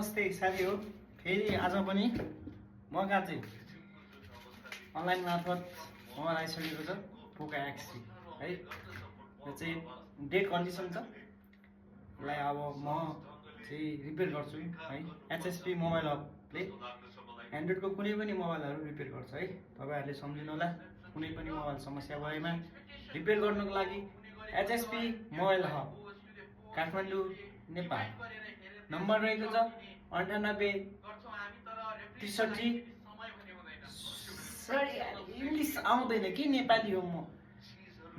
नमस्ते साथी हो फेरि आज पनि मगा चाहिँ अनलाइन मार्फत मोबाइल आइसकेको छ पोको एक्स3 है। यो चाहिँ डेट कन्डिसन छ। यसलाई अब म चाहिँ रिपेयर गर्छु है। एचएसपी मोबाइल हबले एन्ड्रोइडको कुनै पनि मोबाइलहरू रिपेयर गर्छ है। तपाईहरुले सम्झिनु होला, कुनै पनि मोबाइल समस्या भएमा रिपेयर गर्नको लागि HSP mobile hub Kathmandu Nepal number रहेको छ 98 63 सरी इंग्लिश आउँदैन कि नेपाली हो म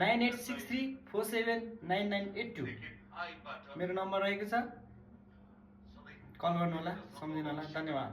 9863479982 मेरो नम्बर रहेको छ। कल गर्नु होला, सम्झिनु होला। धन्यवाद।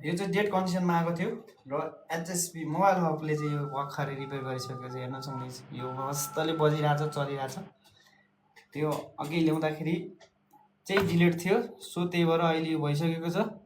यो चाहिँ डेट कन्डिसनमा आएको थियो र एचएसपी मोबाइल हबले चाहिँ यो भर्खरै रिपेयर गरिसकेको छ। हेर्न सक्नुहुन्छ यो मस्तले बजिरहेछ, चलिरहेछ। त्यो अघि ल्याउँदाखेरि चाहिँ डिलिट थियो, सो त्यही भएर अहिले यो भइसकेको छ।